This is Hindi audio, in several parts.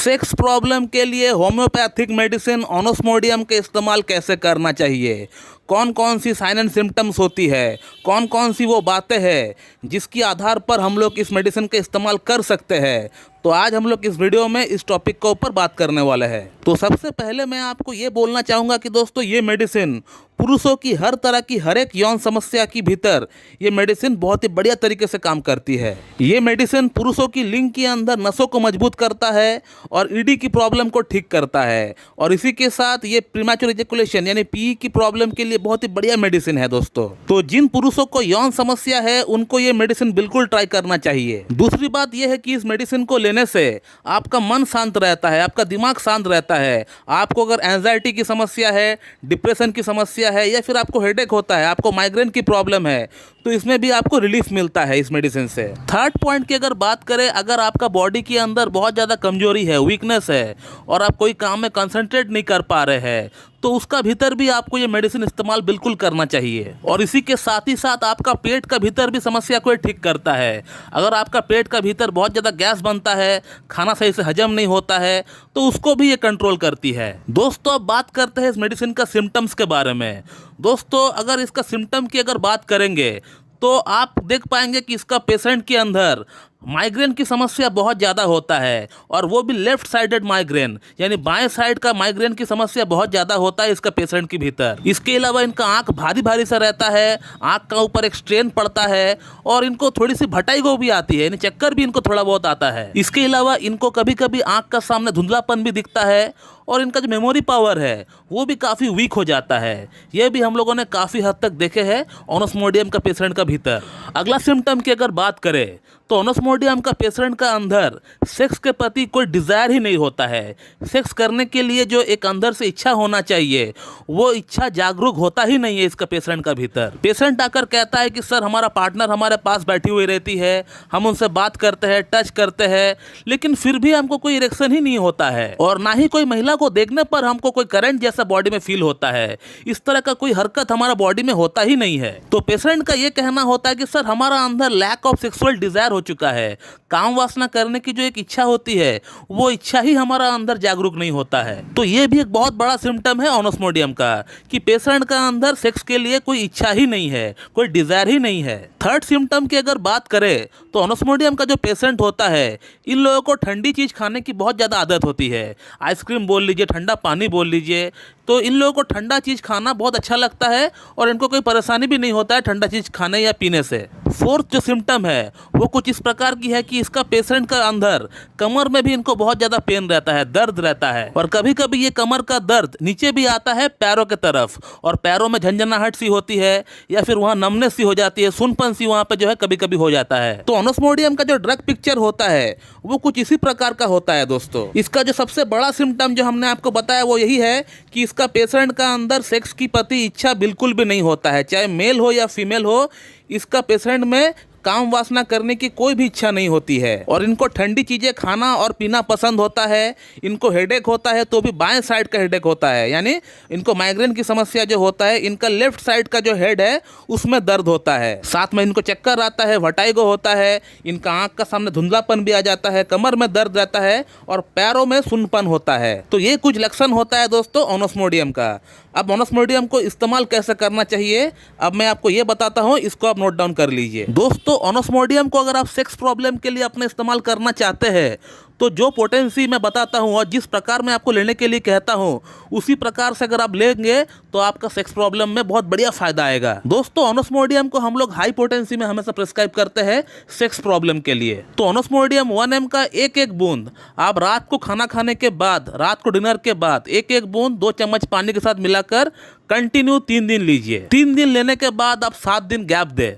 सेक्स प्रॉब्लम के लिए होम्योपैथिक मेडिसिन ऑनोस्मोडियम के इस्तेमाल कैसे करना चाहिए, कौन कौन सी साइन एंड सिम्टम्स होती है, कौन कौन सी वो बातें हैं जिसके आधार पर हम लोग इस मेडिसिन का इस्तेमाल कर सकते हैं। तो आज हम लोग इस वीडियो में इस टॉपिक के ऊपर बात करने वाले हैं। तो सबसे पहले मैं आपको ये बोलना चाहूँगा कि दोस्तों ये मेडिसिन पुरुषों की हर तरह की हर एक यौन समस्या की भीतर ये मेडिसिन बहुत ही बढ़िया तरीके से काम करती है। ये मेडिसिन पुरुषों की लिंग के अंदर नसों को मजबूत करता है और ईडी की प्रॉब्लम को ठीक करता है, और इसी के साथ ये प्रीमैच्योर इजैकुलेशन यानी पी की प्रॉब्लम के लिए बहुत ही बढ़िया मेडिसिन है दोस्तों। तो जिन पुरुषों को यौन समस्या है उनको ये मेडिसिन बिल्कुल ट्राई करना चाहिए। दूसरी बात यह है कि इस मेडिसिन को लेने से आपका मन शांत रहता है, आपका दिमाग शांत रहता है। आपको अगर एंजाइटी की समस्या है, डिप्रेशन की समस्या है, या फिर आपको हेडेक होता है, आपको माइग्रेन की प्रॉब्लम है, तो इसमें भी आपको रिलीफ मिलता है इस मेडिसिन से। थर्ड पॉइंट की अगर बात करें, अगर आपका बॉडी के अंदर बहुत ज़्यादा कमजोरी है, वीकनेस है, और आप कोई काम में कंसंट्रेट नहीं कर पा रहे हैं, तो उसका भीतर भी आपको ये मेडिसिन इस्तेमाल बिल्कुल करना चाहिए। और इसी के साथ ही साथ आपका पेट का भीतर भी समस्या को ठीक करता है। अगर आपका पेट का भीतर बहुत ज़्यादा गैस बनता है, खाना सही से हजम नहीं होता है, तो उसको भी ये कंट्रोल करती है। दोस्तों अब बात करते हैं इस मेडिसिन का सिम्टम्स के बारे में। दोस्तों अगर इसका सिम्टम की अगर बात करेंगे तो आप देख पाएंगे कि इसका पेशेंट के अंदर माइग्रेन की समस्या बहुत ज़्यादा होता है, और वो भी लेफ्ट साइडेड माइग्रेन यानी बाएं साइड का माइग्रेन की समस्या बहुत ज़्यादा होता है इसका पेशेंट के भीतर। इसके अलावा इनका आंख भारी भारी सा रहता है, आंख का ऊपर एक स्ट्रेन पड़ता है, और इनको थोड़ी सी भटाई को भी आती है, यानी चक्कर भी इनको थोड़ा बहुत आता है। इसके अलावा इनको कभी कभी आंख का सामने धुंधलापन भी दिखता है, और इनका जो मेमोरी पावर है वो भी काफ़ी वीक हो जाता है। यह भी हम लोगों ने काफ़ी हद तक देखे हैं ऑनोस्मोडियम का पेशेंट का भीतर। अगला सिम्टम की अगर बात करें तो ऑनोस्मोडियम का पेशेंट का अंदर सेक्स के प्रति कोई डिज़ायर ही नहीं होता है। सेक्स करने के लिए जो एक अंदर से इच्छा होना चाहिए वो इच्छा जागरूक होता ही नहीं है इसका पेशेंट का भीतर। पेशेंट आकर कहता है कि सर हमारा पार्टनर हमारे पास बैठी हुई रहती है, हम उनसे बात करते हैं, टच करते हैं, लेकिन फिर भी हमको कोई इरेक्शन ही नहीं होता है, और ना ही कोई महिला को देखने पर हमको कोई करंट जैसा बॉडी में फील होता है। इस तरह का कोई हरकत हमारा बॉडी में होता ही नहीं है। तो पेशेंट का ये कहना होता है कि सर हमारा अंदर लैक ऑफ सेक्सुअल डिजायर हो चुका है, काम वासना करने की जो एक इच्छा होती है वो इच्छा ही हमारा अंदर जागरूक नहीं होता है। तो ये भी एक बहुत बड़ा सिम्टम है ऑनोस्मोडियम का कि पेशेंट का अंदर सेक्स के लिए कोई इच्छा ही नहीं है, कोई डिजायर ही नहीं है। थर्ड सिम्टम की अगर बात करें तो ऑनोस्मोडियम का जो पेशेंट होता है इन लोगों को ठंडी चीज खाने की बहुत ज्यादा आदत होती है। आइसक्रीम बोल लीजिए, ठंडा पानी बोल लीजिए, तो इन लोगों को ठंडा चीज़ खाना बहुत अच्छा लगता है, और इनको कोई परेशानी भी नहीं होता है ठंडा चीज़ खाने या पीने से। फोर्थ जो सिम्टम है वो कुछ इस प्रकार की है कि इसका पेशेंट का अंदर कमर में भी इनको बहुत ज़्यादा पेन रहता है, दर्द रहता है, और कभी कभी ये कमर का दर्द नीचे भी आता है पैरों के तरफ, और पैरों में झंझनाहट सी होती है, या फिर वहाँ नमनेस सी हो जाती है, सुनपन सी वहाँ पे जो है कभी कभी हो जाता है। तो ऑनोस्मोडियम का जो ड्रग पिक्चर होता है वो कुछ इसी प्रकार का होता है दोस्तों। इसका जो सबसे बड़ा सिम्टम जो हमने आपको बताया वो यही है कि इसका पेशेंट का अंदर सेक्स की प्रति इच्छा बिल्कुल भी नहीं होता है, चाहे मेल हो या फीमेल हो। इसका पेशेंट में काम वासना करने की कोई भी इच्छा नहीं होती है, और इनको ठंडी चीज़ें खाना और पीना पसंद होता है। इनको हेडेक होता है तो भी बाएं साइड का हेडेक होता है, यानी इनको माइग्रेन की समस्या जो होता है इनका लेफ्ट साइड का जो हेड है उसमें दर्द होता है। साथ में इनको चक्कर आता है, वर्टिगो होता है, इनका आंख का सामने धुंधलापन भी आ जाता है, कमर में दर्द रहता है, और पैरों में सुन्नपन होता है। तो ये कुछ लक्षण होता है दोस्तों ऑनोस्मोडियम का। अब ऑनोस्मोडियम को इस्तेमाल कैसे करना चाहिए अब मैं आपको ये बताता हूँ, इसको आप नोट डाउन कर लीजिए। दोस्तों ऑनोस्मोडियम को अगर आप सेक्स प्रॉब्लम के लिए अपने इस्तेमाल करना चाहते हैं तो जो पोटेंसी मैं बताता हूँ और जिस प्रकार मैं आपको लेने के लिए कहता हूँ उसी प्रकार से अगर आप लेंगे तो आपका सेक्स प्रॉब्लम में बहुत बढ़िया फायदा आएगा। दोस्तों ऑनोस्मोडियम को हम लोग हाई पोटेंसी में हमेशा प्रिस्क्राइब करते हैं सेक्स प्रॉब्लम के लिए। तो ऑनोस्मोडियम 1 ml का एक एक बूंद आप रात को खाना खाने के बाद, रात को डिनर के बाद एक एक बूंद 2 चम्मच पानी के साथ मिलाकर कंटिन्यू 3 दिन लीजिए। 3 दिन लेने के बाद आप 7 दिन गैप दें।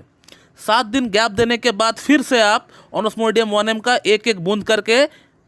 7 दिन गैप देने के बाद फिर से आप ऑनोस्मोडियम 1 ml का एक एक बूंद करके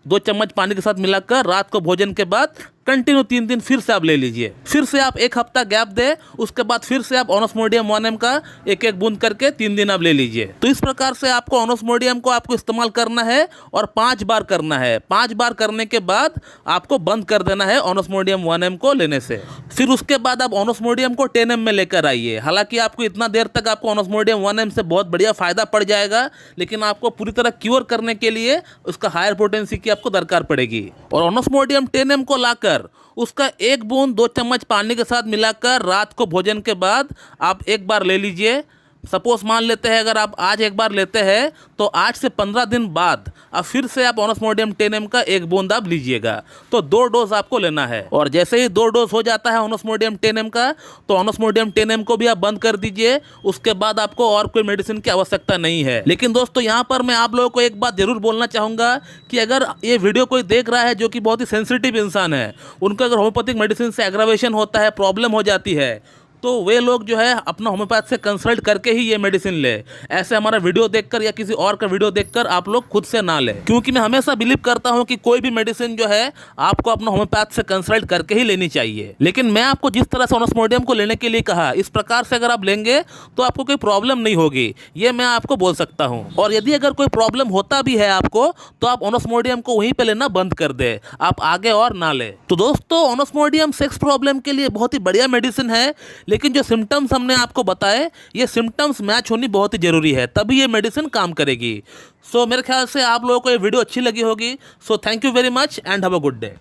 2 चम्मच पानी के साथ मिलाकर रात को भोजन के बाद कंटिन्यू 3 दिन फिर से आप ले लीजिए। फिर से आप 1 हफ्ता गैप दे, उसके बाद फिर से आप ऑनोस्मोडियम 1M का 1-1 बूंद करके 3 दिन आप ले लीजिए। तो इस प्रकार से आपको ऑनोस्मोडियम को आपको इस्तेमाल करना है और 5 बार करना है। 5 बार करने के बाद आपको बंद कर देना है ऑनोस्मोडियम 1M को लेने से। फिर उसके बाद आप ऑनोस्मोडियम को 10M में लेकर आइए। हालांकि आपको इतना देर तक आपको ऑनोस्मोडियम 1M से बहुत बढ़िया फायदा पड़ जाएगा, लेकिन आपको पूरी तरह क्योर करने के लिए उसका हायर पोटेंसी की आपको दरकार पड़ेगी। और ऑनोस्मोडियम 10M को लाकर उसका 1 बूंद 2 चम्मच पानी के साथ मिलाकर रात को भोजन के बाद आप 1 बार ले लीजिए। सपोज मान लेते हैं अगर आप आज 1 बार लेते हैं तो 8 से 15 दिन बाद अब फिर से आप ऑनोस्मोडियम 10M का 1 बूंद आप लीजिएगा। तो 2 डोज आपको लेना है। और जैसे ही 2 डोज हो जाता है ऑनोस्मोडियम 10M का, तो ऑनोस्मोडियम 10M को भी आप बंद कर दीजिए। उसके बाद आपको और कोई मेडिसिन की आवश्यकता नहीं है। लेकिन दोस्तों यहाँ पर मैं आप लोगों को एक बात जरूर बोलना चाहूँगा कि अगर ये वीडियो कोई देख रहा है जो कि बहुत ही सेंसिटिव इंसान है, उनका अगर होम्योपैथिक मेडिसिन से एग्रावेशन होता है, प्रॉब्लम हो जाती है, तो वे लोग जो है अपना होम्योपैथ से कंसल्ट करके ही ये मेडिसिन ले। ऐसे हमारा वीडियो देखकर या किसी और का वीडियो देखकर आप लोग खुद से ना ले, क्योंकि मैं हमेशा बिलीव करता हूं कि कोई भी मेडिसिन जो है आपको अपना होम्योपैथ से कंसल्ट करके ही लेनी चाहिए। लेकिन मैं आपको जिस तरह से ऑनोस्मोडियम को लेने के लिए कहा, इस प्रकार से अगर आप लेंगे तो आपको कोई प्रॉब्लम नहीं होगी, ये मैं आपको बोल सकता हूँ। और यदि अगर कोई प्रॉब्लम होता भी है आपको, तो आप ऑनोस्मोडियम को वहीं पे लेना बंद कर दे, आप आगे और ना ले। तो दोस्तों ऑनोस्मोडियम सेक्स प्रॉब्लम के लिए बहुत ही बढ़िया मेडिसिन है, लेकिन जो सिम्टम्स हमने आपको बताए, ये सिम्टम्स मैच होनी बहुत ही जरूरी है, तभी ये मेडिसिन काम करेगी। सो मेरे ख्याल से आप लोगों को ये वीडियो अच्छी लगी होगी। So thank you very much and have a good day.